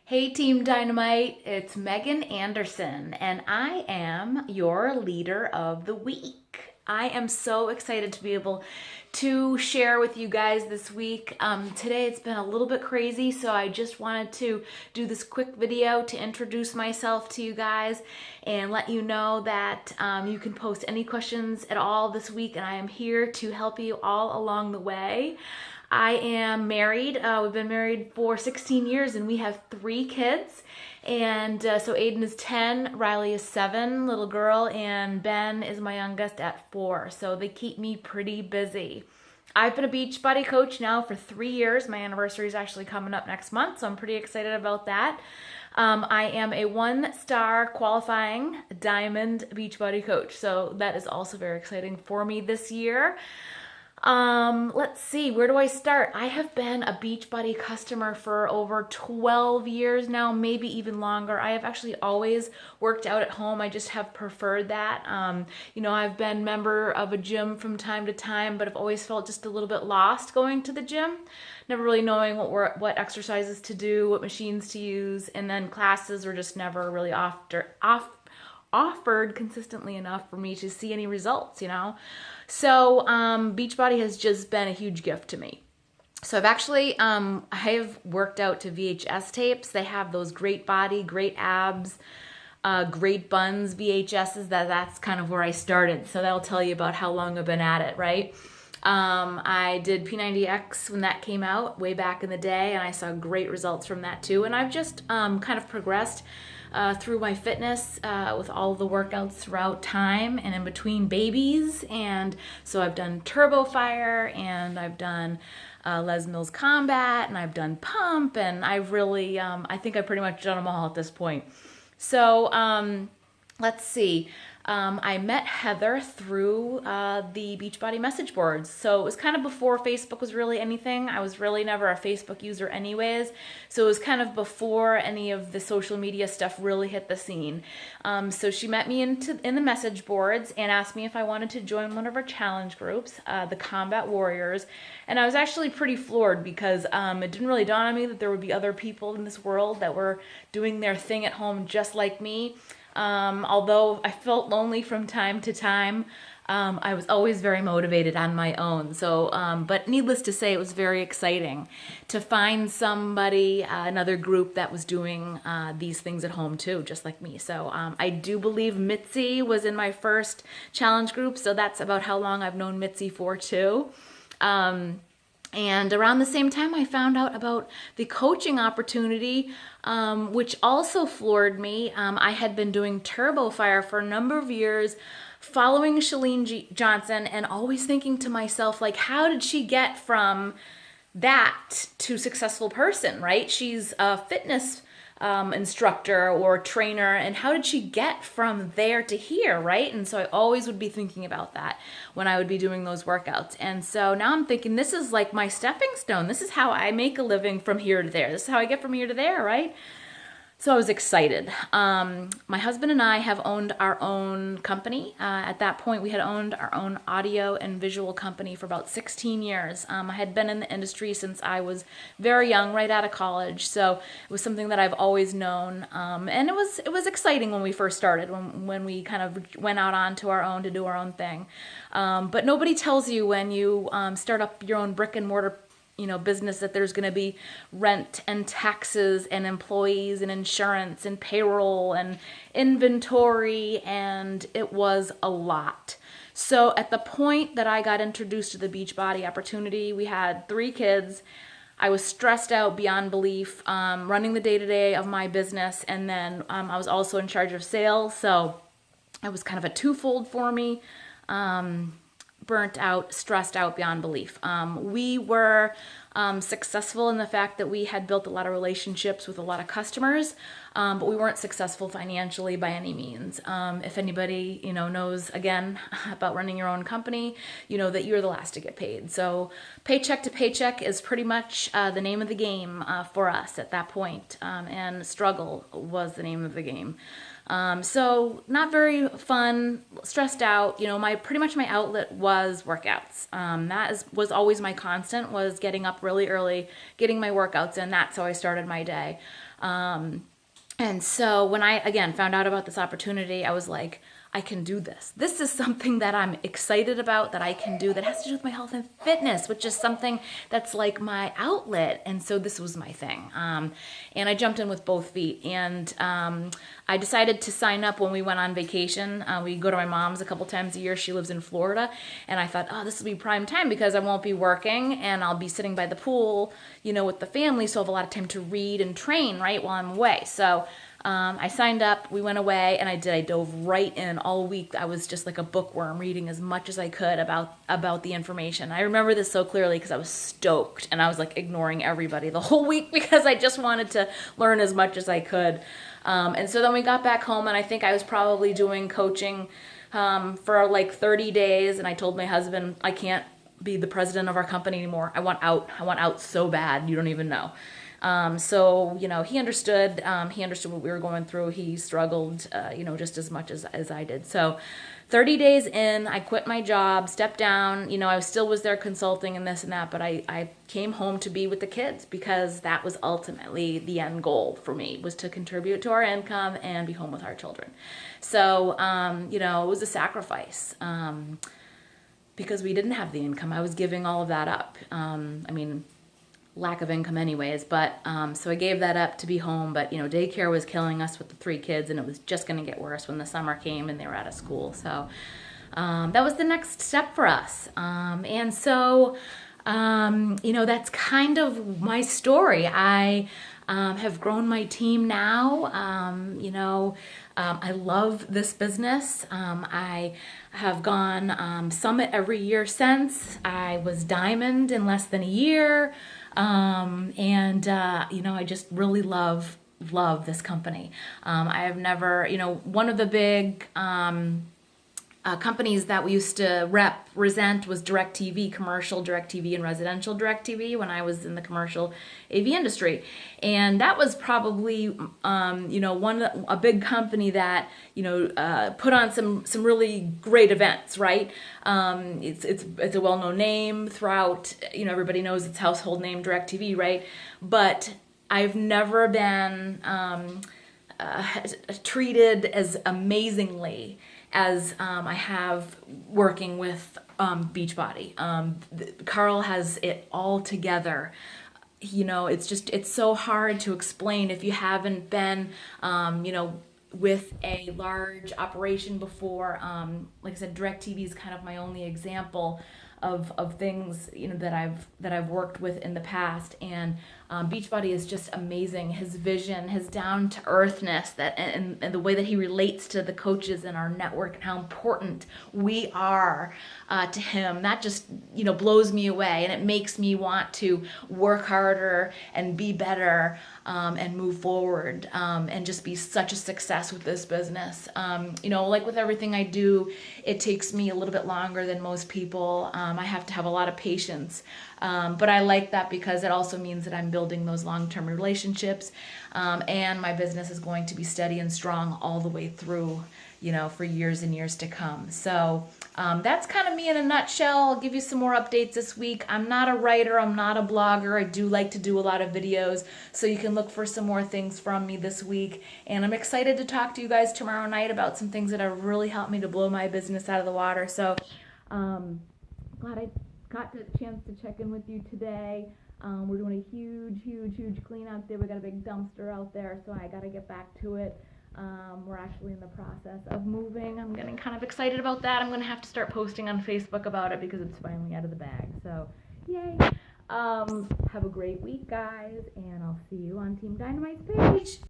Hey Team Dynamite, it's Meggin Anderson, and I am your leader of the week. I am so excited to be able to share with you guys this week. Today it's been a little bit crazy, so I just wanted to do this quick video to introduce myself to you guys and let you know that you can post any questions at all this week, and I am here to help you all along the way. I am married. We've been married for 16 years and we have 3 kids. And so Aiden is 10, Riley is 7, little girl, and Ben is my youngest at 4. So they keep me pretty busy. I've been a Beachbody coach now for 3 years. My anniversary is actually coming up next month, so I'm pretty excited about that. I am a 1-star qualifying Diamond Beachbody coach, so that is also very exciting for me this year. Let's see, where do I start? I have been a Beachbody customer for over 12 years now, maybe even longer. I have actually always worked out at home. I just have preferred that. I've been member of a gym from time to time, but I've always felt just a little bit lost going to the gym, never really knowing what exercises to do, what machines to use, and then classes were just never really offered consistently enough for me to see any results, So Beachbody has just been a huge gift to me. So I've actually, I've worked out to VHS tapes. They have those great body, great abs, great buns VHSs. That's kind of where I started. So that'll tell you about how long I've been at it, right? I did P90X when that came out way back in the day, and I saw great results from that too. And I've just kind of progressed through my fitness with all the workouts throughout time and in between babies. And so I've done Turbo Fire, and I've done Les Mills Combat, and I've done Pump, and I've really, I think I've pretty much done them all at this point. So let's see. I met Heather through the Beachbody message boards. So it was kind of before Facebook was really anything. I was really never a Facebook user anyways. So it was kind of before any of the social media stuff really hit the scene. So she met me in the message boards and asked me if I wanted to join one of our challenge groups, the Combat Warriors. And I was actually pretty floored because it didn't really dawn on me that there would be other people in this world that were doing their thing at home just like me. Although I felt lonely from time to time, I was always very motivated on my own. So, but needless to say, it was very exciting to find somebody, another group that was doing these things at home too, just like me. So I do believe Mitzi was in my first challenge group. So that's about how long I've known Mitzi for too. And around the same time, I found out about the coaching opportunity, which also floored me. I had been doing Turbo Fire for a number of years, following Chalene Johnson, and always thinking to myself, like, how did she get from that to successful person, right? She's a fitness instructor or trainer, and how did she get from there to here, right? And so I always would be thinking about that when I would be doing those workouts. And so now I'm thinking, this is like my stepping stone. This is how I make a living from here to there. This is how I get from here to there, right? So I was excited. My husband and I have owned our own company. At that point, we had owned our own audio and visual company for about 16 years. I had been in the industry since I was very young, right out of college. So it was something that I've always known. And it was exciting when we first started, when we kind of went out onto our own to do our own thing. But nobody tells you when you start up your own brick and mortar business that there's going to be rent and taxes and employees and insurance and payroll and inventory, and it was a lot. So at the point that I got introduced to the Beachbody opportunity, we had 3 kids. I was stressed out beyond belief, running the day-to-day of my business, and then I was also in charge of sales, so it was kind of a twofold for me. Burnt out, stressed out beyond belief. We were successful in the fact that we had built a lot of relationships with a lot of customers, but we weren't successful financially by any means. If anybody knows again about running your own company, that you're the last to get paid. So paycheck to paycheck is pretty much the name of the game for us at that point, and struggle was the name of the game. So not very fun, stressed out. Pretty much my outlet was workouts. Was always my constant, was getting up up really early, getting my workouts in. That's how I started my day. And so when I, again, found out about this opportunity, I was like, I can do this. This is something that I'm excited about, that I can do, that has to do with my health and fitness, which is something that's like my outlet. And so this was my thing. And I jumped in with both feet. And I decided to sign up when we went on vacation. We go to my mom's a couple times a year. She lives in Florida. And I thought, oh, this will be prime time because I won't be working and I'll be sitting by the pool, you know, with the family. So I have a lot of time to read and train, right, while I'm away. So I signed up, we went away, and I dove right in all week. I was just like a bookworm, reading as much as I could about the information. I remember this so clearly because I was stoked, and I was like ignoring everybody the whole week because I just wanted to learn as much as I could. And so then we got back home, and I think I was probably doing coaching for like 30 days, and I told my husband, I can't be the president of our company anymore. I want out so bad, you don't even know. So, you know, he understood what we were going through. He struggled, you know, just as much as I did. So 30 days in, I quit my job, stepped down, you know, I still was there consulting and this and that, but I came home to be with the kids because that was ultimately the end goal for me, was to contribute to our income and be home with our children. So, you know, it was a sacrifice, because we didn't have the income. I was giving all of that up. I mean, lack of income anyways, but so I gave that up to be home, but you know, daycare was killing us with the 3 kids, and it was just going to get worse when the summer came and they were out of school. So that was the next step for us. And so you know, that's kind of my story. I have grown my team now. You know, I love this business. I have gone Summit every year since. I was Diamond in less than a year. You know, I just really love this company. I have never, you know, one of the big companies that we used to represent was DirecTV, commercial DirecTV and residential DirecTV, when I was in the commercial AV industry. And that was probably, you know, a big company that, you know, put on some really great events, right? It's a well-known name throughout, you know, everybody knows it's household name DirecTV, right? But I've never been treated as amazingly as I have working with Beachbody. Carl has it all together. You know, it's so hard to explain if you haven't been, you know, with a large operation before. Like I said, DirecTV is kind of my only example of things, you know, that I've worked with in the past. And Beachbody is just amazing. His vision, his down to earthness, and the way that he relates to the coaches in our network, and how important we are to him, that just, you know, blows me away, and it makes me want to work harder and be better, and move forward, and just be such a success with this business. You know, like with everything I do, it takes me a little bit longer than most people. I have to have a lot of patience. But I like that because it also means that I'm building those long-term relationships, and my business is going to be steady and strong all the way through, you know, for years and years to come. So that's kind of me in a nutshell. I'll give you some more updates this week. I'm not a writer. I'm not a blogger. I do like to do a lot of videos, so you can look for some more things from me this week. And I'm excited to talk to you guys tomorrow night about some things that have really helped me to blow my business out of the water. So glad I got the chance to check in with you today. We're doing a huge clean out there. We got a big dumpster out there, so I got to get back to it. We're actually in the process of moving. I'm getting kind of excited about that. I'm going to have to start posting on Facebook about it because it's finally out of the bag. So, yay. Have a great week, guys, and I'll see you on Team Dynamite's page.